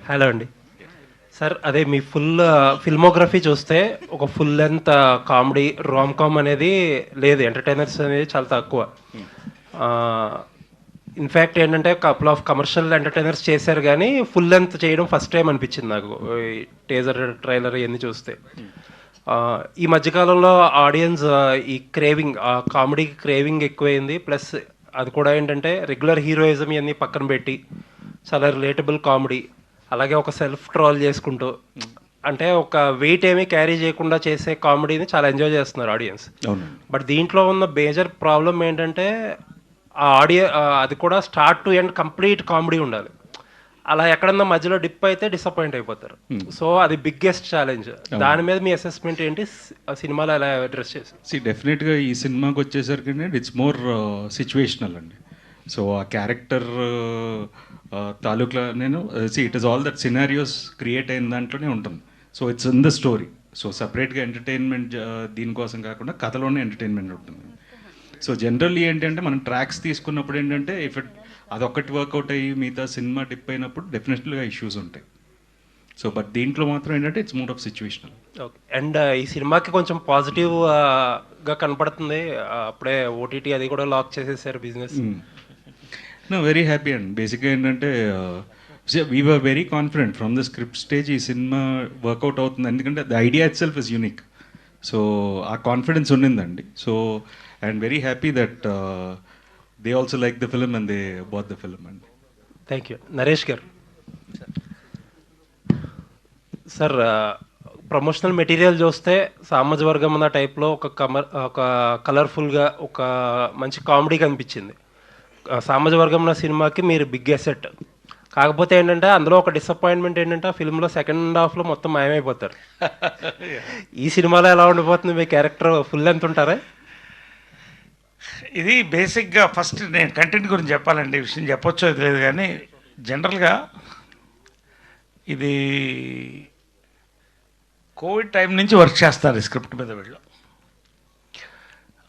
Hello అండి. Sir అదే మీ filmography చూస్తే ఒక full length comedy rom com అనేది లేదు, ఎంటర్టైనర్స్ అనేది చాలా తక్కువ. ఇన్ఫ్యాక్ట్ ఏంటంటే కపుల్ ఆఫ్ కమర్షియల్ ఎంటర్టైనర్స్ చేశారు కానీ ఫుల్ లెంత్ చేయడం ఫస్ట్ టైం అనిపించింది నాకు ఈ టేజర్ ట్రైలర్ ఇవన్నీ చూస్తే. ఈ మధ్యకాలంలో ఆడియన్స్ ఈ క్రేవింగ్ కామెడీకి క్రేవింగ్ ఎక్కువైంది. ప్లస్ అది కూడా ఏంటంటే రెగ్యులర్ హీరోయిజం ఇవన్నీ పక్కన పెట్టి చాలా రిలేటబుల్ కామెడీ, అలాగే ఒక సెల్ఫ్ ట్రోల్ చేసుకుంటూ, అంటే ఒక వెయిట్ ఏమీ క్యారీ చేయకుండా చేసే కామెడీని చాలా ఎంజాయ్ చేస్తున్నారు ఆడియన్స్. బట్ దీంట్లో ఉన్న మేజర్ ప్రాబ్లం ఏంటంటే అది కూడా start to end complete comedy ఉండాలి. అలా ఎక్కడన్నా మధ్యలో డిప్ అయితే డిసప్పాయింట్ అయిపోతారు. సో అది బిగ్గెస్ట్ ఛాలెంజ్. దాని మీద మీ అసెస్మెంట్ ఏంటి? సినిమాలో ఎలా అడ్రస్ చేసి? డెఫినెట్గా ఈ సినిమాకి వచ్చేసరికి ఇట్స్ మోర్ సిచ్యువేషనల్ అండి. సో ఆ క్యారెక్టర్ తాలూకులో నేను it is all that scenarios create అయిన దాంట్లోనే ఉంటుంది. So it's in the story. So సపరేట్గా ఎంటర్టైన్మెంట్ దీనికోసం కాకుండా కథలోనే ఎంటర్టైన్మెంట్ ఉంటుంది. సో జనరల్లీ ఏంటంటే మనం ట్రాక్స్ తీసుకున్నప్పుడు ఏంటంటే ఇఫ్ అదొక్కటి వర్కౌట్ అయ్యి మిగతా సినిమా డిప్ అయినప్పుడు డెఫినెట్లీగా ఇష్యూస్ ఉంటాయి. సో బట్ దీంట్లో మాత్రం ఏంటంటే it's more of situational. Okay. And ఈ సినిమాకి కొంచెం పాజిటివ్గా కనపడుతుంది. అప్పుడే ఓటీటీ అది కూడా లాక్ చేసేసారు business. No, very happy and బేసిక్గా ఏంటంటే we were very confident from the script stage ఈ సినిమా వర్కౌట్ అవుతుంది, ఎందుకంటే the idea itself is unique. So ఆ కాన్ఫిడెన్స్ ఉండిందండి. So and very happy that they also like the film and they bought the film అండి. Thank you. Naresh గారు. Sir promotional material చూస్తే సామాజ వర్గం అన్న టైప్లో ఒక కలర్ఫుల్గా ఒక మంచి కామెడీ కనిపించింది. సామాజ వర్గం అన్న సినిమాకి మీరు బిగ్ అసెట్. కాకపోతే ఏంటంటే అందులో ఒక డిసప్పాయింట్మెంట్ ఏంటంటే ఆ ఫిల్మ్లో సెకండ్ హాఫ్లో మొత్తం మాయమైపోతారు. ఈ సినిమాలో ఎలా ఉండిపోతుంది మీ క్యారెక్టర్? ఫుల్ ఎంత ఉంటారా? ఇది బేసిక్గా ఫస్ట్ నేను కంటెంట్ గురించి చెప్పాలండి. ఈ విషయం చెప్పొచ్చో తెలియదు కానీ జనరల్గా ఇది కోవిడ్ టైం నుంచి వర్క్ చేస్తారు ఈ స్క్రిప్ట్ మీద. వీళ్ళు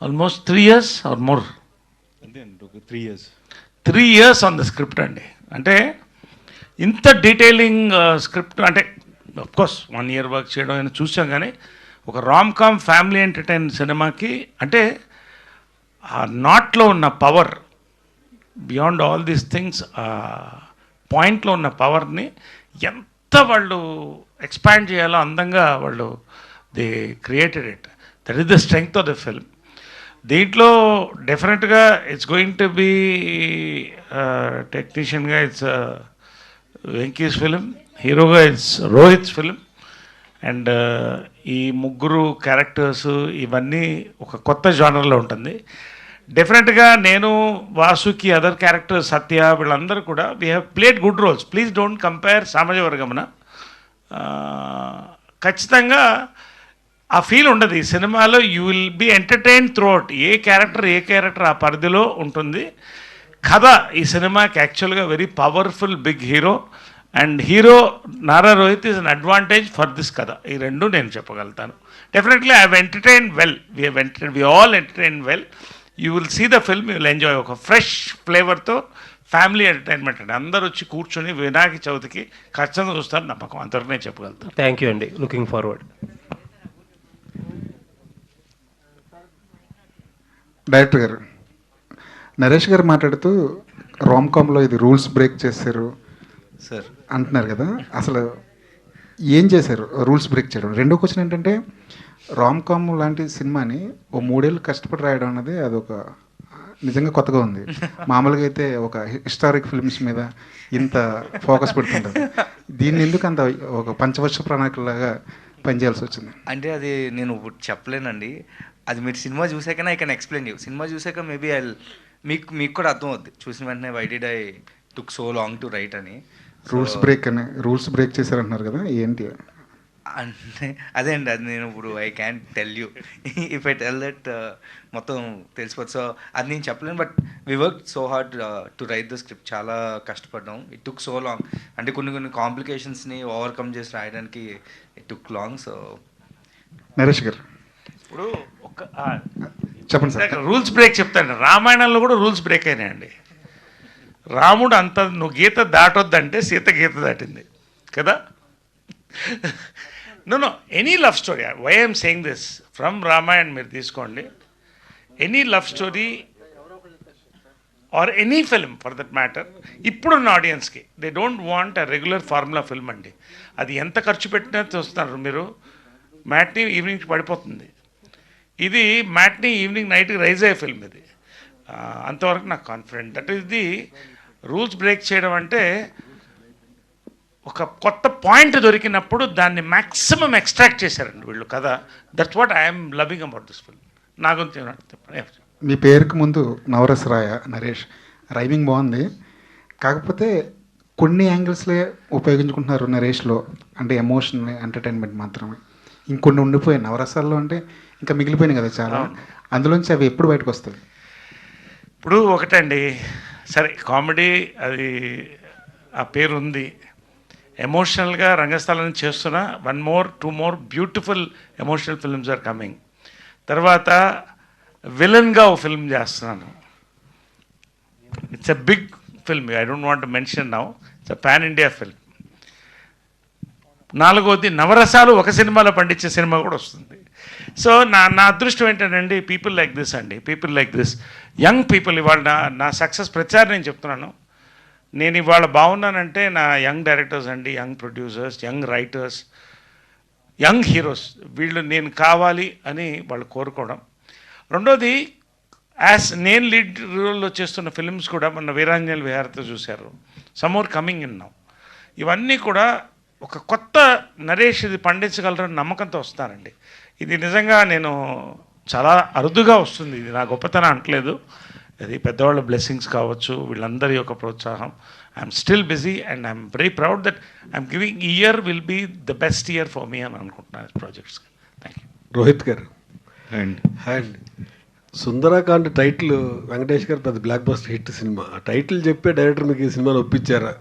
almost 3 years or more. 3 years on the script అండి. అంటే ఇంత డీటెయిలింగ్ స్క్రిప్ట్ అంటే అఫ్కోర్స్ 1 year వర్క్ చేయడం అని చూసాం, కానీ ఒక రామ్ కామ్ ఫ్యామిలీ ఎంటర్టైన్ సినిమాకి అంటే ఆ నాట్లో ఉన్న power beyond all these things, పాయింట్లో ఉన్న పవర్ని ఎంత వాళ్ళు ఎక్స్పాండ్ చేయాలో అందంగా వాళ్ళు they created it. That is the strength of the film. దీంట్లో డెఫినెట్గా ఇట్స్ గోయింగ్ టు బీ టెక్నీషియన్గా ఇట్స్ వెంకీస్ ఫిలిం, హీరోగా ఇట్స్ రోహిత్స్ ఫిలిం. అండ్ ఈ ముగ్గురు క్యారెక్టర్స్ ఇవన్నీ ఒక కొత్త జానర్లో ఉంటుంది. డెఫినెట్గా నేను, వాసుకి, అదర్ క్యారెక్టర్స్, సత్య, వీళ్ళందరూ కూడా we have played good roles. Please don't compare సామాజ వర్గమున. ఖచ్చితంగా ఆ ఫీల్ ఉండదు ఈ సినిమాలో. You will be entertain throughout. ఏ క్యారెక్టర్ ఆ పరిధిలో ఉంటుంది. కథ ఈ సినిమాకి యాక్చువల్గా very powerful big hero, and hero Nara Rohit is an advantage for this కథ. ఈ రెండు నేను చెప్పగలుగుతాను. Definitely I have entertain well. We all entertain well. You will see the film, you will enjoy. ఒక ఫ్రెష్ ఫ్లేవర్తో ఫ్యామిలీ ఎంటర్టైన్మెంట్ అండి. అందరూ వచ్చి కూర్చొని వినాయక చవితికి ఖచ్చితంగా చూస్తారు, నమ్మకం. అంతవరకు నేను చెప్పగలుగుతాను. థ్యాంక్ యూ అండి. Looking forward. డైరెక్టర్ గారు, నరేష్ గారు మాట్లాడుతూ రామ్ కామ్లో ఇది రూల్స్ బ్రేక్ చేశారు సార్ అంటున్నారు కదా, అసలు ఏం చేశారు రూల్స్ బ్రేక్ చేయడం? రెండో క్వశ్చన్ ఏంటంటే, రామ్ కామ్ లాంటి సినిమాని ఓ 3 ఏళ్ళు కష్టపడి రాయడం అన్నది అదొక నిజంగా కొత్తగా ఉంది. మామూలుగా అయితే ఒక హిస్టారిక్ ఫిల్మ్స్ మీద ఇంత ఫోకస్ పెడుతుంటారు. దీన్ని ఎందుకు అంత ఒక పంచవర్ష ప్రణాళికలాగా పనిచేయాల్సి వచ్చింది? అంటే అది నేను ఇప్పుడు చెప్పలేనండి. అది మీరు సినిమా చూసాకనే ఐ కెన్ ఎక్స్ప్లెయిన్ యూ. సినిమా చూసాక మేబీ మీకు కూడా అర్థం అవుద్ది. చూసిన వెంటనే why did I took so long to write అని. రూల్స్ బ్రేక్ చేశారంటున్నారు కదా, ఏంటి అంటే అదే అండి, అది నేను ఇప్పుడు I can tell you. If I tell that మొత్తం తెలిసిపోతుంది. సో అది నేను చెప్పలేను. But we work so hard to write the script. చాలా కష్టపడ్డాం. It took so long. అంటే కొన్ని కాంప్లికేషన్స్ని ఓవర్కమ్ చేసి రాయడానికి it took long. So Naresh గారు ఇప్పుడు ఒక చెప్పండి సార్. రూల్స్ బ్రేక్ చెప్తాను. రామాయణంలో కూడా రూల్స్ బ్రేక్ అయినాయండి. రాముడు అంత నువ్వు గీత దాటొద్దంటే సీత గీత దాటింది. కదా. No any love story, why I'm saying this, from Ramayan మీరు తీసుకోండి, any love story or any film for that matter, ఇప్పుడున్న ఆడియన్స్కి they don't want a regular formula film అండి. అది ఎంత ఖర్చు పెట్టినా చూస్తున్నారు మీరు, మ్యాట్నీ ఈవినింగ్కి పడిపోతుంది. ఇది మ్యాట్నీ ఈవినింగ్ నైట్కి రైజ్ అయ్యే ఫిల్మ్ ఇది. అంతవరకు నాకు కాన్ఫిడెంట్. అంటే ఇది రూల్స్ బ్రేక్ చేయడం అంటే ఒక కొత్త పాయింట్ దొరికినప్పుడు దాన్ని మ్యాక్సిమం ఎక్స్ట్రాక్ట్ చేశారండి వీళ్ళు కదా. That's what I'm loving about this film. నాకు చెప్పండి. మీ పేరుకు ముందు నవరసరాయ నరేష్, రైమింగ్ బాగుంది, కాకపోతే కొన్ని యాంగిల్స్లే ఉపయోగించుకుంటున్నారు నరేష్లో, అంటే ఎమోషన్ ఎంటర్టైన్మెంట్ మాత్రమే. ఇంకొన్ని ఉండిపోయాయి నవరసాల్లో, అంటే ఇంకా మిగిలిపోయినాయి కదా చాలా, అందులోంచి అవి ఎప్పుడు బయటకు వస్తాయి? ఇప్పుడు ఒకటండి, సరే కామెడీ అది ఆ పేరు ఉంది, ఎమోషనల్గా రంగస్థలం చేస్తున్నా 1 more 2 more beautiful emotional films are coming. తర్వాత విలన్గా ఒక ఫిల్మ్ చేస్తున్నాను, it's a big film, I don't want mention now, it's a pan India film. 4వది నవరసాలు ఒక సినిమాలో పండించే సినిమా కూడా వస్తుంది. సో నా అదృష్టం ఏంటంటే పీపుల్ లైక్ దిస్ అండి, people like this young people. ఇవాళ నా సక్సెస్ ప్రచారం నేను చెప్తున్నాను, నేను ఇవాళ బాగున్నానంటే నా యంగ్ డైరెక్టర్స్ అండి, young producers, young writers, young heroes, వీళ్ళు నేను కావాలి అని వాళ్ళు కోరుకోవడం. రెండోది నేను లీడ్ రోల్లో చేస్తున్న ఫిల్మ్స్ కూడా మొన్న వీరాంజలి విహారతో చూశారు, some more coming in now. ఇవన్నీ కూడా ఒక కొత్త నరేష్ ఇది పండించగలరని నమ్మకంతో వస్తానండి. ఇది నిజంగా నేను చాలా అరుదుగా వస్తుంది, ఇది నా గొప్పతనం అంటలేదు, అది పెద్దవాళ్ళ బ్లెస్సింగ్స్ కావచ్చు, వీళ్ళందరి యొక్క ప్రోత్సాహం. I'm still busy and I'm very proud that I'm giving year will be the best year for me అని అనుకుంటున్నాను ప్రాజెక్ట్స్. Thank you. రోహిత్ గారు and and Sundarakand title Venkatesh గారు పెద్ద బ్లాక్ బస్టర్ హిట్ సినిమా, ఆ టైటిల్ చెప్పే డైరెక్టర్ మీకు ఈ సినిమాని ఒప్పించారా?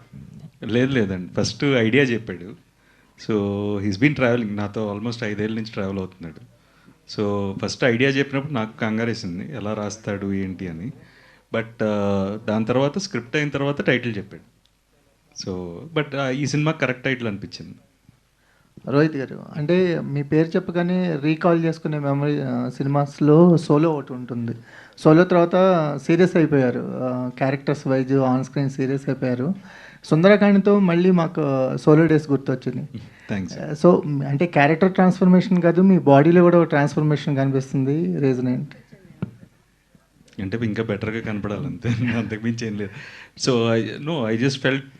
లేదండి, ఫస్ట్ ఐడియా చెప్పాడు. సో హీస్ బీన్ ట్రావెలింగ్ నాతో ఆల్మోస్ట్ 5 ఏళ్ళ నుంచి ట్రావెల్ అవుతున్నాడు. సో ఫస్ట్ ఐడియా చెప్పినప్పుడు నాకు కంగారేసింది ఎలా రాస్తాడు ఏంటి అని. బట్ దాని తర్వాత స్క్రిప్ట్ అయిన తర్వాత టైటిల్ చెప్పాడు. సో బట్ ఈ సినిమా కరెక్ట్ టైటిల్ అనిపించింది. రోహిత్ గారు, అంటే మీ పేరు చెప్పగానే రీకాల్ చేసుకునే మెమరీ సినిమాస్లో సోలో ఒకటి ఉంటుంది. సోలో తర్వాత సీరియస్ అయిపోయారు, characters wise on screen serious అయిపోయారు. సుందరకాండ్తో మళ్ళీ మాకు సోలో డేస్ గుర్తొచ్చింది. థ్యాంక్స్. సో అంటే క్యారెక్టర్ ట్రాన్స్ఫర్మేషన్ కాదు, మీ బాడీలో కూడా ఒక ట్రాన్స్ఫర్మేషన్ కనిపిస్తుంది, రీజన్ ఏంటి? అంటే ఇంకా బెటర్గా కనపడాలి అంతే, అంతకుమించి ఏం లేదు. So I just felt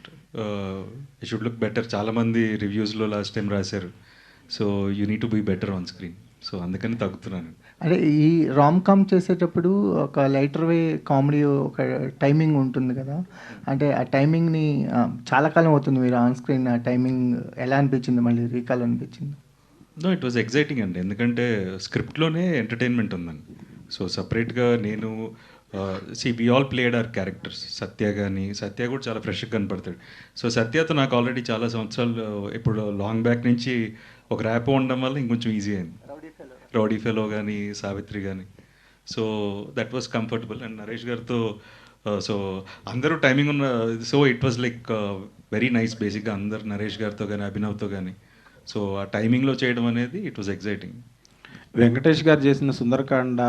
I should look better. చాలామంది రివ్యూస్లో లాస్ట్ టైం రాశారు, so you need to be better on screen. So అందుకని తగ్గుతున్నాను. అంటే ఈ రామ్ కామ్ చేసేటప్పుడు ఒక లైటర్ వే కామెడీ ఒక టైమింగ్ ఉంటుంది కదా, అంటే ఆ టైమింగ్ని చాలా కాలం అవుతుంది మీరు ఆన్ స్క్రీన్, ఆ టైమింగ్ ఎలా అనిపించింది, మళ్ళీ రీకాల్ అనిపించింది? నో, ఇట్ వాజ్ ఎగ్జైటింగ్ అండి, ఎందుకంటే స్క్రిప్ట్లోనే ఎంటర్టైన్మెంట్ ఉందండి. సో సపరేట్గా నేను we all played our characters. Satya కూడా చాలా ఫ్రెష్గా కనపడతాడు. సో సత్యతో నాకు ఆల్రెడీ చాలా సంవత్సరాలు ఇప్పుడు లాంగ్ బ్యాక్ నుంచి ఒక ర్యాప్ ఉండడం వల్ల ఇంకొంచెం ఈజీ అయింది. రౌడీ ఫెలో కానీ సావిత్రి కానీ, so that was comfortable. And Naresh గారితో సో అందరూ టైమింగ్ ఉన్న, so it was like very nice. బేసిక్గా అందరు నరేష్ గారితో కానీ అభినవ్తో కానీ, సో ఆ టైమింగ్లో చేయడం అనేది ఇట్ వాజ్ ఎగ్జైటింగ్. వెంకటేష్ గారు చేసిన సుందరకాండ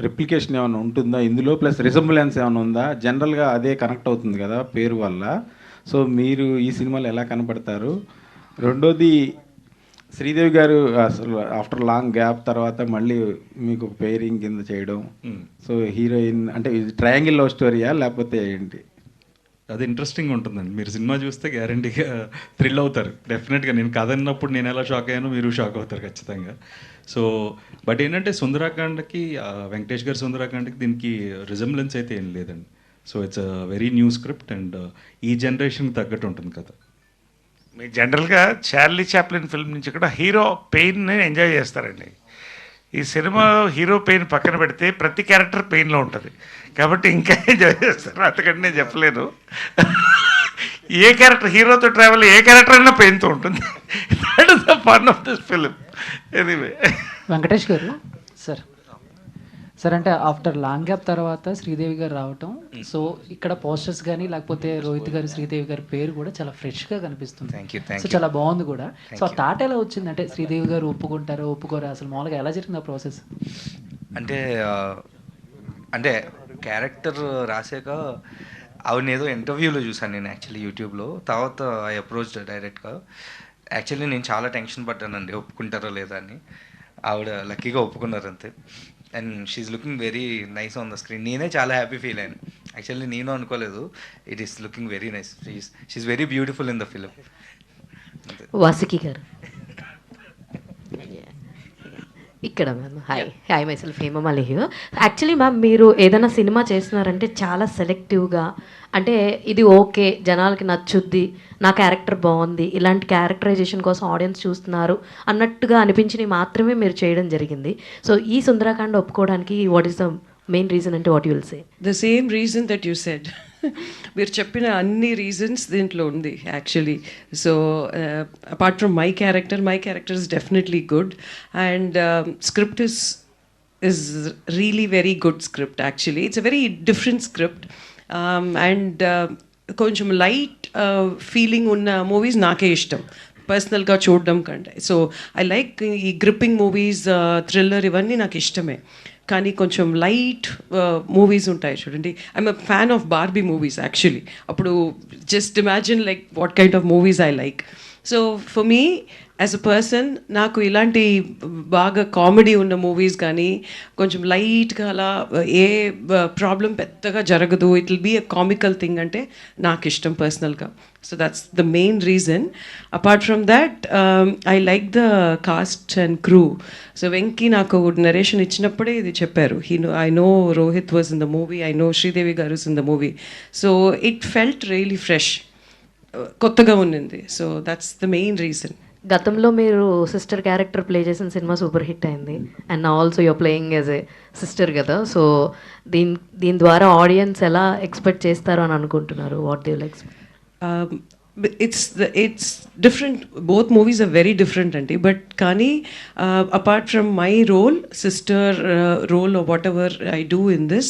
రిప్లికేషన్ ఏమైనా ఉంటుందా ఇందులో, ప్లస్ రిజంబులెన్స్ ఏమైనా ఉందా? జనరల్గా అదే కనెక్ట్ అవుతుంది కదా పేరు వల్ల, సో మీరు ఈ సినిమాలో ఎలా కనపడతారు? రెండోది, శ్రీదేవి గారు అసలు ఆఫ్టర్ లాంగ్ గ్యాప్ తర్వాత మళ్ళీ మీకు పేరింగ్ కింద చేయడం, సో హీరోయిన్ అంటే ఇది ట్రయాంగిల్ లవ్ స్టోరీయా లేకపోతే ఏంటి? అది ఇంట్రెస్టింగ్ ఉంటుందండి, మీరు సినిమా చూస్తే గ్యారంటీగా థ్రిల్ అవుతారు డెఫినెట్గా. నేను కథన్నప్పుడు నేను ఎలా షాక్ అయ్యానో మీరు షాక్ అవుతారు ఖచ్చితంగా. సో బట్ ఏంటంటే సుందరాకాండకి వెంకటేష్ గారి సుందరాకాండకి దీనికి రిజంబ్లెన్స్ అయితే ఏం లేదండి. So it's a very new script and ఈ జనరేషన్కి తగ్గట్టు ఉంటుంది కదా. మీరు జనరల్గా చార్లీ చాప్లిన్ ఫిల్మ్ నుంచి కూడా హీరో పెయిన్ని ఎంజాయ్ చేస్తారండి. ఈ సినిమా హీరో పెయిన్ పక్కన పెడితే ప్రతి క్యారెక్టర్ పెయిన్లో ఉంటుంది కాబట్టి ఇంకా ఎంజాయ్ చేస్తారు. అంతకంటే నేను చెప్పలేను. ఏ క్యారెక్టర్ హీరోతో ట్రావెల్ ఏ క్యారెక్టర్ అయినా పెయిన్తో ఉంటుంది. That is the fun of this film. Anyway Venkatesh గారు సార్, సార్ అంటే ఆఫ్టర్ లాంగ్ గ్యాప్ తర్వాత శ్రీదేవి గారు రావటం, సో ఇక్కడ పోస్టర్స్ కానీ లేకపోతే రోహిత్ గారు శ్రీదేవి గారి పేరు కూడా చాలా ఫ్రెష్గా కనిపిస్తుంది. Thank you, thank so you. చాలా బాగుంది కూడా. సో ఆ థాట్ ఎలా వచ్చింది, అంటే శ్రీదేవి గారు ఒప్పుకుంటారో ఒప్పుకోరా, అసలు మామూలుగా ఎలా జరిగింది ఆ ప్రాసెస్? అంటే అంటే క్యారెక్టర్ రాసాక ఆవిడ ఏదో ఇంటర్వ్యూలో చూసాను నేను యాక్చువల్లీ యూట్యూబ్లో. తర్వాత ఐ అప్రోచ్ డైరెక్ట్గా. యాక్చువల్లీ నేను చాలా టెన్షన్ పడ్డానండి ఒప్పుకుంటారో లేదా అని. ఆవిడ లక్కీగా ఒప్పుకున్నారు అంతే. And she's looking very nice on the screen. నేనే చాలా హ్యాపీ ఫీల్ అయ్యాను. యాక్చువల్లీ నేను అనుకోలేదు. It is looking very nice. She's very beautiful in the film. Vasuki garu ఇక్కడ ma'am. Hi myself Hemamali here. Actually ma'am, మీరు ఏదైనా సినిమా చేస్తున్నారంటే చాలా సెలెక్టివ్గా, అంటే ఇది ఓకే జనాలకి నచ్చుద్ది, నా క్యారెక్టర్ బాగుంది, ఇలాంటి క్యారెక్టరైజేషన్ కోసం ఆడియన్స్ చూస్తున్నారు అన్నట్టుగా అనిపించినవి మాత్రమే మీరు చేయడం జరిగింది. సో ఈ సుందరకాండ ఒప్పుకోవడానికి what is the main reason అంటే what you will say? The same reason that you said. మీరు చెప్పిన అన్ని రీజన్స్ దీంట్లో ఉంది actually. So apart from my character is definitely good, and script is really very good script actually. It's a very different script, and కొంచెం light feeling ఉన్న movies నాకే ఇష్టం పర్సనల్గా చూడడం కంటే. సో ఐ లైక్ ఈ గ్రిప్పింగ్ మూవీస్, థ్రిల్లర్ ఇవన్నీ నాకు ఇష్టమే. కానీ కొంచెం లైట్ మూవీస్ ఉంటాయి చూడండి. I'm a fan of Barbie movies actually. అప్పుడు just imagine like what kind of movies I like. So for me as a person నాకు ఇలాంటి బాగా కామెడీ ఉన్న మూవీస్ కానీ కొంచెం లైట్గా అలా ఏ ప్రాబ్లం పెద్దగా జరగదు, it will be a comical thing అంటే నాకు ఇష్టం పర్సనల్గా. So that's the main reason. Apart from that I like the cast and crew. So Venky నాకు నరేషన్ ఇచ్చినప్పుడే ఇది చెప్పారు, I know Rohit was in the movie, I know Sridevi గారు in the movie. So it felt really fresh, కొత్తగా ఉన్నింది. So that's the main reason. గతంలో మీరు sister character play చేసిన సినిమా సూపర్ హిట్ అయింది, and also your playing as a sister కదా. So దీని ద్వారా ఆడియన్స్ ఎలా ఎక్స్పెక్ట్ చేస్తారు అని అనుకుంటున్నారు? What do you expect? it's different. Both movies are very different anti, but kani apart from my role, sister role or whatever I do in this,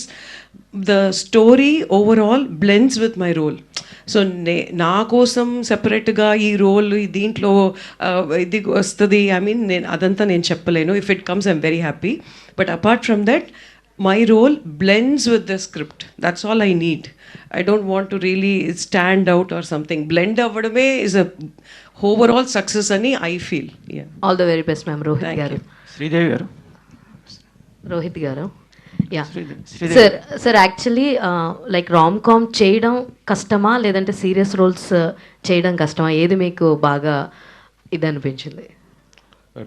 the story overall blends with my role. So నా కోసం సెపరేట్గా ఈ role దీంట్లో ఇది వస్తుంది, I mean అదంతా నేను చెప్పలేను. If it comes I'm very happy, but apart from that my role blends with the script. That's all I need. I don't want to really stand out or something. Blend avadame is a overall success ani I feel. Yeah. All the very best, ma'am. Rohit garu. Sridevi garu. Rohit garu. Yeah. Sir, actually like rom-com చేయడం కష్టమా లేదంటే serious roles చేయడం కష్టమా? ఏది మీకు బాగా ఇది అనిపించింది?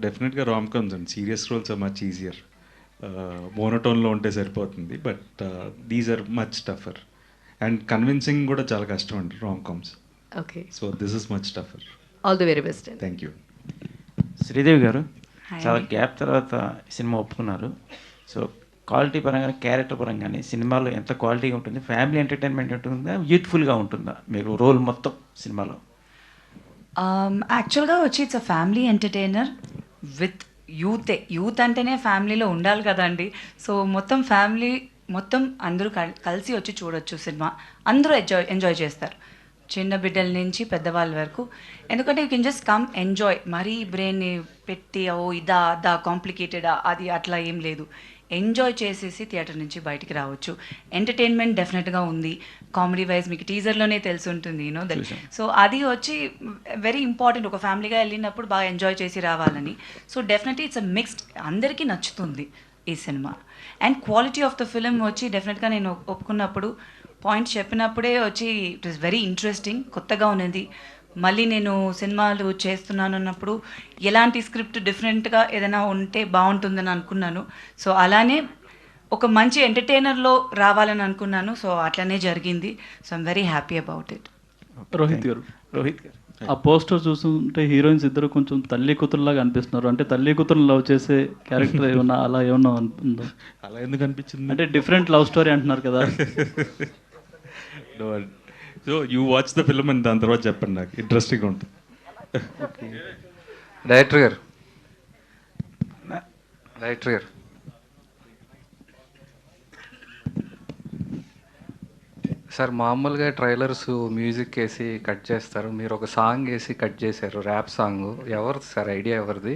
డెఫినెట్గా romcoms and serious roles are much easier. మోనోటోన్లో ఉంటే సరిపోతుంది, but these are much tougher and convincing కూడా చాలా కష్టం అండి romcoms. Okay, so this is much tougher. All the very best. Thank you. Sridevi గారు, చాలా గ్యాప్ తర్వాత సినిమా ఒప్పుకున్నారు. సో క్వాలిటీ పరంగా క్యారెక్టర్ పరంగానే సినిమాలో ఎంత క్వాలిటీగా ఉంటుంది? ఫ్యామిలీ ఎంటర్టైన్మెంట్ ఉంటుందా, యూత్ఫుల్గా ఉంటుందా మీరు రోల్ మొత్తం సినిమాలో? యాక్చువల్గా వచ్చి it's a family entertainer with youth అంటేనే ఫ్యామిలీలో ఉండాలి కదండి. సో మొత్తం ఫ్యామిలీ మొత్తం అందరూ కలిసి వచ్చి చూడొచ్చు సినిమా. అందరూ ఎంజాయ్ చేస్తారు, చిన్న బిడ్డల నుంచి పెద్దవాళ్ళ వరకు. ఎందుకంటే you can just come enjoy. మరీ బ్రెయిన్ని పెట్టి ఇదా కాంప్లికేటెడా అది అట్లా ఏం లేదు. ఎంజాయ్ చేసేసి థియేటర్ నుంచి బయటికి రావచ్చు. ఎంటర్టైన్మెంట్ డెఫినెట్గా ఉంది. కామెడీ వైజ్ మీకు టీజర్లోనే తెలిసి ఉంటుంది, యూనో దట్. సో అది వచ్చి వెరీ ఇంపార్టెంట్, ఒక ఫ్యామిలీగా వెళ్ళినప్పుడు బాగా ఎంజాయ్ చేసి రావాలని. So definitely it's a mixed, అందరికీ నచ్చుతుంది ఈ cinema. And quality of the film వచ్చి డెఫినెట్గా నేను ఒప్పుకున్నప్పుడు పాయింట్స్ చెప్పినప్పుడే వచ్చి ఇట్ ఈస్ వెరీ ఇంట్రెస్టింగ్, కొత్తగా ఉన్నది. మళ్ళీ నేను సినిమాలు చేస్తున్నాను అన్నప్పుడు ఎలాంటి స్క్రిప్ట్ డిఫరెంట్గా ఏదైనా ఉంటే బాగుంటుందని అనుకున్నాను. సో అలానే ఒక మంచి ఎంటర్టైనర్లో రావాలని అనుకున్నాను. సో అట్లనే జరిగింది. So I'm very happy about it. Rohit గారు, ఆ పోస్టర్ చూస్తుంటే హీరోయిన్స్ ఇద్దరు కొంచెం తల్లి కూతురులాగా అనిపిస్తున్నారు. అంటే తల్లి కూతురు లవ్ చేసే క్యారెక్టర్ ఏమన్నా అలా ఏమన్నా ఉందో? అలా ఎందుకు అనిపించింది? అంటే డిఫరెంట్ లవ్ స్టోరీ అంటున్నారు కదా. So you watch the film and దాని తర్వాత చెప్పండి, నాకు ఇంట్రెస్టింగ్గా ఉంటుంది. డైరెక్టర్ గారు సార్ మామూలుగా ట్రైలర్స్ మ్యూజిక్ వేసి కట్ చేస్తారు, మీరు ఒక సాంగ్ వేసి కట్ చేశారు, ర్యాప్ సాంగ్. ఎవరిది సార్ ఐడియా, ఎవరిది,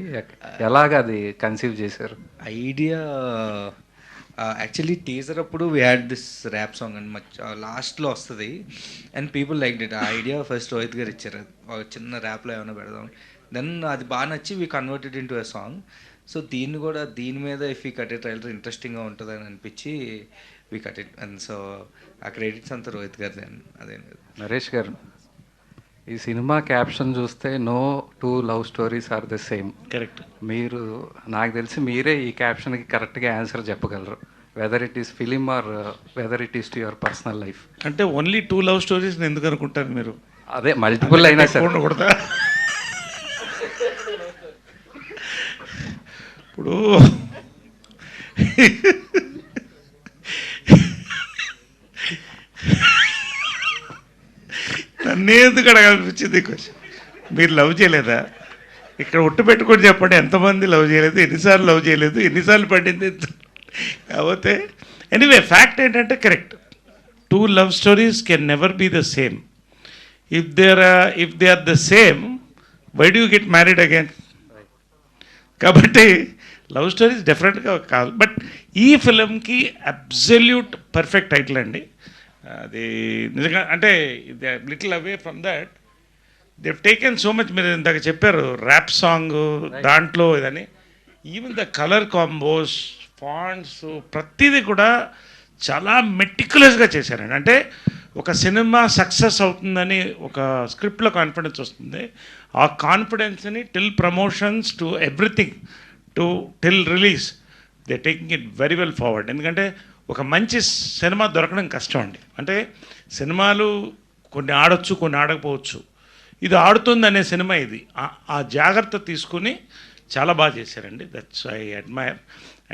ఎలాగ అది కన్సీవ్ చేశారు? ఐడియా యాక్చువల్లీ టీజర్ అప్పుడు we had this rap song and లాస్ట్లో వస్తుంది అండ్ పీపుల్ లైక్ ఇట్. ఆ ఐడియా ఫస్ట్ రోహిత్ గారు ఇచ్చారు, ఒక చిన్న ర్యాప్లో ఏమైనా పెడదాం. దెన్ అది బాగా నచ్చి we converted in to a song. So దీన్ని కూడా దీని మీద ఇఫ్ ఈ కట్ ట్రైలర్ ఇంట్రెస్టింగ్గా ఉంటుందని అనిపించి we cut it. And so ఆ క్రెడిట్స్ అంతా రోహిత్ గారిది. అదే నరేష్ గారు, ఈ సినిమా క్యాప్షన్ చూస్తే no two love stories are the same. Correct. మీరు, నాకు తెలిసి మీరే ఈ క్యాప్షన్కి కరెక్ట్గా ఆన్సర్ చెప్పగలరు, whether it is film or whether it is to your personal life. అంటే ఓన్లీ 2 లవ్ స్టోరీస్ ఎందుకు అనుకుంటారు మీరు? అదే మల్టిపుల్ అయినా సరే. ఇప్పుడు నన్నేందుకు అడగాలనిపించింది క్వశ్చన్. మీరు లవ్ చేయలేదా? ఇక్కడ ఒట్టు పెట్టుకొని చెప్పండి, ఎంతమంది లవ్ చేయలేదు, ఎన్నిసార్లు లవ్ చేయలేదు, ఎన్నిసార్లు పడింది. కాకపోతే ఎనీవే ఫ్యాక్ట్ ఏంటంటే correct, 2 love stories can never be the same. If they are the same, why do you get married again? కాబట్టి లవ్ స్టోరీస్ డెఫినెట్గా కాదు. బట్ ఈ ఫిలింకి అబ్సల్యూట్ పర్ఫెక్ట్ టైటిల్ అండి. అది నిజంగా అంటే little away from that they've taken so much. మీరు ఇందాక చెప్పారు ర్యాప్ సాంగ్ దాంట్లో ఇదని, even the colour combos, fonts, ప్రతిదీ కూడా చాలా మెటిక్యులస్గా చేశారండి. అంటే ఒక సినిమా సక్సెస్ అవుతుందని ఒక స్క్రిప్ట్లో కాన్ఫిడెన్స్ వస్తుంది. ఆ కాన్ఫిడెన్స్ని till promotions to everything to till release they taking it very well forward. ఎందుకంటే ఒక మంచి సినిమా దొరకడం కష్టం అండి. అంటే సినిమాలు కొన్ని ఆడొచ్చు, కొన్ని ఆడకపోవచ్చు. ఇది ఆడుతుంది అనే సినిమా ఇది. ఆ జాగ్రత్త తీసుకుని చాలా బాగా చేశారండి. That's I admire.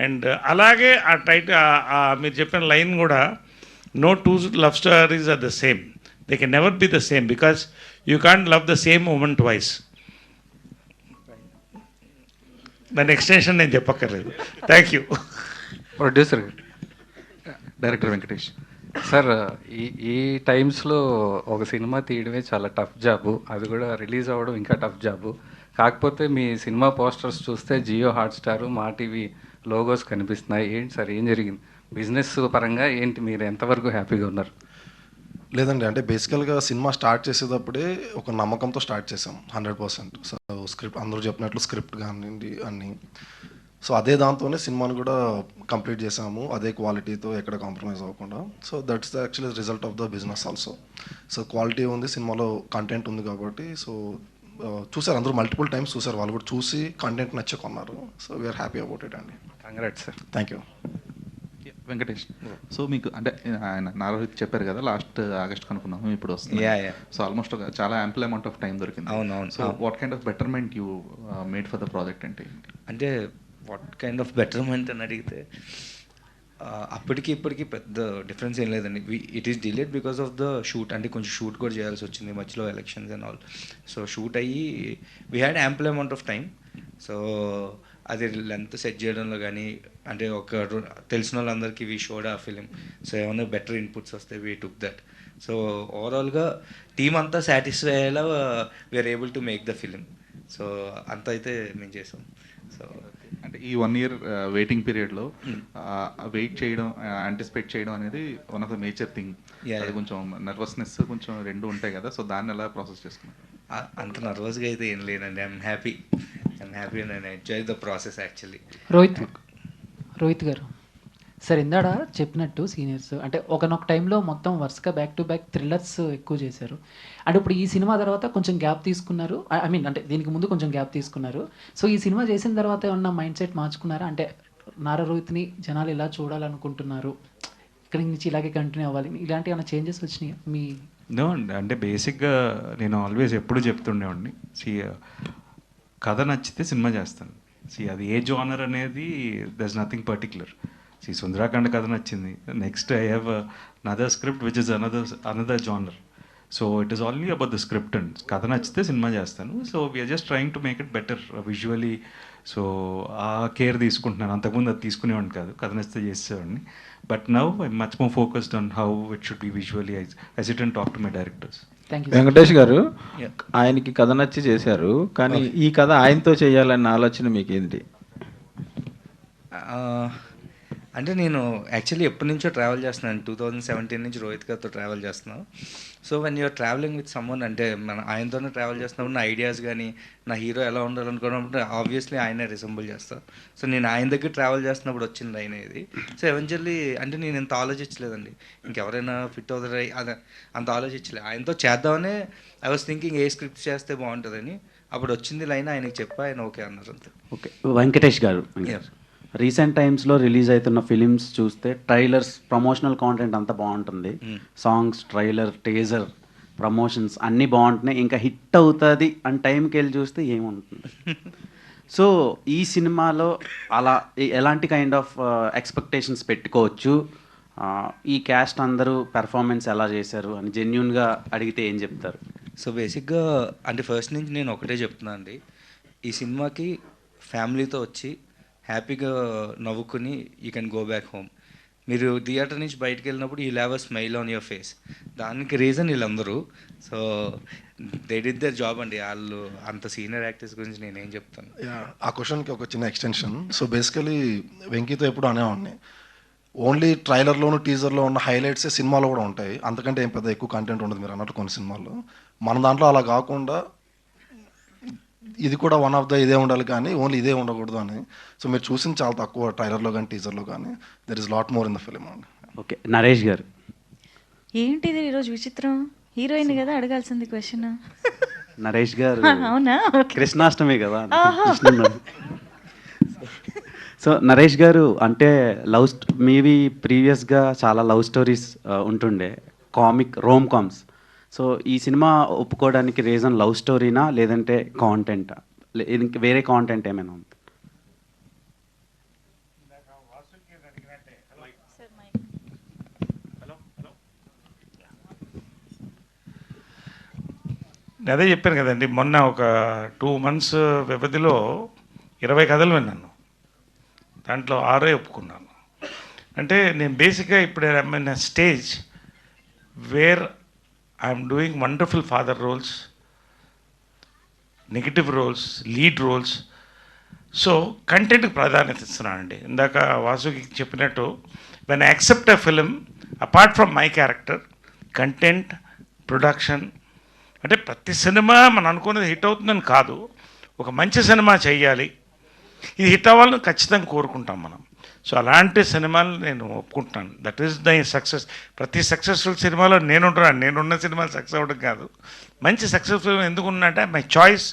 అండ్ అలాగే ఆ మీరు చెప్పిన లైన్ కూడా, no 2 love stories are the same, they can never be the same because you can't love the same women twice. దాని ఎక్స్టెన్షన్ నేను చెప్పక్కర్లేదు. Thank you. Producer, director Venkatesh sir, ఈ టైమ్స్లో ఒక సినిమా తీయడమే చాలా టఫ్ జాబు, అది కూడా రిలీజ్ అవ్వడం ఇంకా టఫ్ జాబు. కాకపోతే మీ సినిమా పోస్టర్స్ చూస్తే జియో హాట్స్టార్, మా టీవీ లోగోస్ కనిపిస్తున్నాయి. ఏంటి సార్, ఏం జరిగింది బిజినెస్ పరంగా? ఏంటి, మీరు ఎంతవరకు హ్యాపీగా ఉన్నారు? లేదండి, అంటే బేసికల్గా సినిమా స్టార్ట్ చేసేటప్పుడే ఒక నమ్మకంతో స్టార్ట్ చేసాం 100%. సో స్క్రిప్ట్ అందరూ చెప్పినట్లు స్క్రిప్ట్ కానివ్వండి అన్నీ, సో అదే దాంతోనే సినిమాను కూడా కంప్లీట్ చేసాము, అదే క్వాలిటీతో ఎక్కడ కాంప్రమైజ్ అవ్వకుండా. So that's the actually result of the business also. So quality ఉంది, సినిమాలో కంటెంట్ ఉంది కాబట్టి. సో చూసారు అందరూ, మల్టిపుల్ టైమ్స్ చూసారు, వాళ్ళు కూడా చూసి కంటెంట్ నచ్చే కొన్నారు. So we are happy about it అండి. Congrats sir. Thank you. Venkatesh, so మీకు అంటే ఆయన నారోహిత్ చెప్పారు కదా, లాస్ట్ ఆగస్ట్ కనుక్కున్నాము, ఇప్పుడు వస్తుంది. సో ఆల్మోస్ట్ చాలా యాంపుల్ అమౌంట్ ఆఫ్ టైం దొరికింది. అవునవును. So what kind of betterment you made for the project అంటే వాట్ కైండ్ ఆఫ్ బెటర్మెంట్ అని అడిగితే అప్పటికి ఇప్పటికి పెద్ద డిఫరెన్స్ ఏం లేదండి. It is delayed because of the shoot. అంటే కొంచెం షూట్ కూడా చేయాల్సి వచ్చింది మధ్యలో, elections and all. So shoot అయ్యి we had ample amount of time. So అది లెంత్ సెట్ చేయడంలో కానీ, అంటే ఒక తెలిసిన వాళ్ళందరికీ we showed a film. So ఏమైనా బెటర్ ఇన్పుట్స్ వస్తే వీ టుక్ దట్. సో ఓవరాల్గా టీమ్ అంతా సాటిస్ఫై అయ్యేలా we are able to make the film. So అంత అయితే మేము చేసాం. సో అంటే ఈ 1 year వెయిటింగ్ పీరియడ్లో వెయిట్ చేయడం, యాంటిసిపేట్ చేయడం అనేది one of the major thing. అది కొంచెం నర్వస్నెస్ కొంచెం రెండు ఉంటాయి కదా, సో దాన్ని ఎలా ప్రాసెస్ చేసుకున్నారు? అంత నర్వస్గా అయితే ఏం లేదండి. I'm happy and I enjoy the process actually. Rohit గారు సార్, ఇందాడ చెప్పినట్టు సీనియర్స్ అంటే ఒకనొక టైంలో మొత్తం వరుసగా బ్యాక్ టు బ్యాక్ థ్రిల్లర్స్ ఎక్కువ చేశారు. అంటే ఇప్పుడు ఈ సినిమా తర్వాత కొంచెం గ్యాప్ తీసుకున్నారు, ఐ మీన్ అంటే దీనికి ముందు కొంచెం గ్యాప్ తీసుకున్నారు. సో ఈ సినిమా చేసిన తర్వాత ఏమన్నా మైండ్ సెట్ మార్చుకున్నారా? అంటే నారా రోహిత్ని జనాలు ఇలా చూడాలనుకుంటున్నారు, ఇక్కడి నుంచి ఇలాగే కంటిన్యూ అవ్వాలి, ఇలాంటి ఏమైనా చేంజెస్ వచ్చినాయి మీ? నో అండి, అంటే బేసిక్గా నేను ఆల్వేస్ ఎప్పుడు చెప్తుండేవాడిని, కథ నచ్చితే సినిమా చేస్తాను. అది ఏ జోనర్ అనేది there is nothing particular. Sundarakanda కథ నచ్చింది, next I have another script which is another genre. So it is only about the script and కథ నచ్చితే సినిమా చేస్తాను. So we are just trying to make it better visually. So ఆ care తీసుకుంటున్నాను. అంతకుముందు అది తీసుకునేవాడిని కాదు, కథ నచ్చితే చేసేవాడిని. But now I much more focused on how it should be visually. I sit and talk to my directors. Venkatesh గారు, ఆయనకి కథ నచ్చి చేశారు, కానీ ఈ కథ ఆయనతో చేయాలన్న ఆలోచన మీకు ఏంటి? అంటే నేను యాక్చువల్లీ ఎప్పటి నుంచో ట్రావెల్ చేస్తున్నాను. 2017 నుంచి రోహిత్ గారితో ట్రావెల్ చేస్తున్నాను. So when you're travelling with someone, అంటే ఆయనతోనే ట్రావెల్ చేస్తున్నప్పుడు నా ఐడియాస్ కానీ నా హీరో ఎలా ఉండాలనుకున్నప్పుడు ఆబ్వియస్లీ ఆయనే రిసెంబుల్ చేస్తాను. సో నేను ఆయన దగ్గర ట్రావెల్ చేస్తున్నప్పుడు వచ్చింది ఆయన ఇది. సో ఎవెన్చువల్లీ అంటే నేను ఎంత ఆలోచించలేదండి, ఇంకెవరైనా ఫిట్ అవుతారా అదే అంత ఆలోచించలేదు. ఆయనతో చేద్దామనే I was thinking a script చేస్తే బాగుంటుందని. అప్పుడు వచ్చింది లైన్ ఆయనకి చెప్పా, ఆయన ఓకే అన్నారు అంతే. ఓకే, వెంకటేష్ గారు, రీసెంట్ టైమ్స్లో రిలీజ్ అవుతున్న ఫిలిమ్స్ చూస్తే ట్రైలర్స్, ప్రమోషనల్ కాంటెంట్ అంతా బాగుంటుంది. సాంగ్స్, ట్రైలర్, టీజర్, ప్రమోషన్స్ అన్నీ బాగుంటున్నాయి. ఇంకా హిట్ అవుతుంది అని టైంకి వెళ్ళి చూస్తే ఏముంటుంది? సో ఈ సినిమాలో అలా ఎలాంటి కైండ్ ఆఫ్ ఎక్స్పెక్టేషన్స్ పెట్టుకోవచ్చు? ఈ క్యాస్ట్ అందరూ పెర్ఫార్మెన్స్ ఎలా చేశారు అని జెన్యున్గా అడిగితే ఏం చెప్తారు? సో బేసిక్గా అంటే ఫస్ట్ నుంచి నేను ఒకటే చెప్తున్నా అండి, ఈ సినిమాకి ఫ్యామిలీతో వచ్చి హ్యాపీగా నవ్వుకుని you can go back home. మీరు థియేటర్ నుంచి బయటకు వెళ్ళినప్పుడు you have a smile on your face. దానికి రీజన్ వీళ్ళందరూ. So they did their job అండి. వాళ్ళు అంత సీనియర్ యాక్టర్స్ గురించి నేనేం చెప్తాను. ఆ క్వశ్చన్కి ఒక చిన్న ఎక్స్టెన్షన్. సో బేసికలీ వెంకీతో ఎప్పుడు అనేవాడిని, ఓన్లీ ట్రైలర్లోను టీజర్లో ఉన్న హైలైట్సే సినిమాలో కూడా ఉంటాయి, అంతకంటే ఏం పెద్ద ఎక్కువ కంటెంట్ ఉండదు మీరు అన్నట్టు కొన్ని సినిమాల్లో. మన దాంట్లో అలా కాకుండా ఇది కూడా వన్ ఆఫ్ ద ఇదే ఉండాలి కానీ ఓన్లీ ఇదే ఉండకూడదు అని. సో మీరు చూసింది చాలా తక్కువ ట్రైలర్లో కానీ టీజర్లో కానీ. There is lot more in the film అండి. ఓకే, నరేష్ గారు. ఏంటిది ఈరోజు విచిత్రం? హీరోయిన్ కదా అడగాల్సింది క్వశ్చన్. నరేష్ గారు, అవునా? కృష్ణాష్టమి కదా. సో నరేష్ గారు, అంటే మీవి ప్రీవియస్గా చాలా లవ్ స్టోరీస్ ఉంటుండే, కామిక్ రోమ్ కామ్స్. సో ఈ సినిమా ఒప్పుకోవడానికి రీజన్ లవ్ స్టోరీనా, లేదంటే కాంటెంటా, వేరే కాంటెంట్ ఏమైనా ఉంది? అదే చెప్పాను కదండి, మొన్న ఒక 2 months వ్యవధిలో 20 కథలు విన్నాను, దాంట్లో 6 ఒప్పుకున్నాను. అంటే నేను బేసిక్గా ఇప్పుడు I'm in a stage where I'm doing wonderful father roles, negative roles, lead roles. So కంటెంట్కి ప్రాధాన్యత ఇస్తున్నానండి. ఇందాక వాసుకి చెప్పినట్టు, when I accept a film apart from my character, content, production, అంటే ప్రతి సినిమా మనం అనుకున్నది హిట్ అవుతుందని కాదు, ఒక మంచి సినిమా చేయాలి, ఇది హిట్ అవ్వాలని ఖచ్చితంగా కోరుకుంటాం మనం. సో అలాంటి సినిమాలు నేను ఒప్పుకుంటున్నాను. That is the success. ప్రతి సక్సెస్ఫుల్ సినిమాలో నేనున్న సినిమాలు సక్సెస్ అవ్వడం కాదు, మంచి సక్సెస్ఫుల్ ఎందుకు ఉన్నట్టే మై చాయిస్,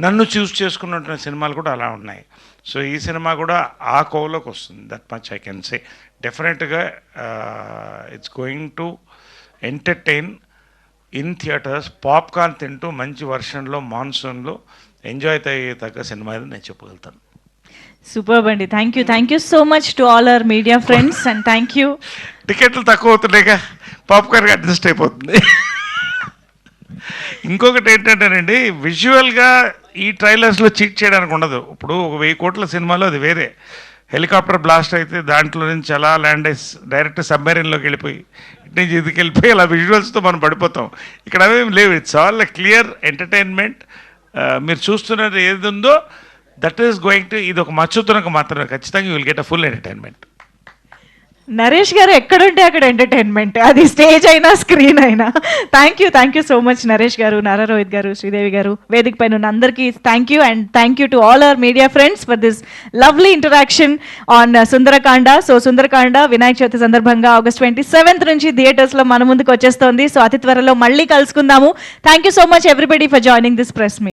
నన్ను చూస్ చేసుకున్న సినిమాలు కూడా అలా ఉన్నాయి. సో ఈ సినిమా కూడా ఆ కోవలోకి వస్తుంది. That much I can say. డెఫినెట్గా it's going to entertain in theatres. Popcorn తింటూ మంచి వర్షన్లో, మాన్సూన్లో ఎంజాయ్ తగ్గ సినిమా అని నేను చెప్పగలుగుతాను. సూపర్ అండి. Thank you so much to all our media friends and thank you. టికెట్లు తక్కువ అవుతున్నాయిగా, పాప్కార్న్గా అడ్జస్ట్ అయిపోతుంది. ఇంకొకటి ఏంటంటేనండి, విజువల్గా ఈ ట్రైలర్స్లో చీట్ చేయడానికి ఉండదు. ఇప్పుడు ఒక 1000 కోట్ల సినిమాలో అది వేరే. హెలికాప్టర్ బ్లాస్ట్ అయితే దాంట్లో నుంచి అలా ల్యాండ్ అయ్యి డైరెక్ట్ సబ్మెరీన్లోకి వెళ్ళిపోయి ఇటు నుంచి ఇదికి వెళ్ళిపోయి అలా విజువల్స్తో మనం పడిపోతాం. ఇక్కడ అవేమి లేవు. It's all clear entertainment. మీరు చూస్తున్నది ఏది ఉందో దట్ ఈస్ గోయింగ్ టు, ఇది ఒక మచ్చుతునకు మాత్రమే. ఖచ్చితంగా you will get a full entertainment. Naresh గారు ఎక్కడుంటే అక్కడ ఎంటర్టైన్మెంట్, అది స్టేజ్ అయినా స్క్రీన్ అయినా. Thank you so much Naresh గారు, నారా రోహిత్ గారు, శ్రీదేవి గారు, వేదిక పైన ఉన్న అందరికీ thank you. And thank you to all our media friends for this lovely interaction on Sundarakanda. So Sundarakanda Vinayaka Chavithi సందర్భంగా August 27th నుంచి థియేటర్స్లో మన ముందుకు వచ్చేస్తోంది. సో అతి త్వరలో మళ్ళీ కలుసుకుందాము. Thank you so much everybody for joining this press meet.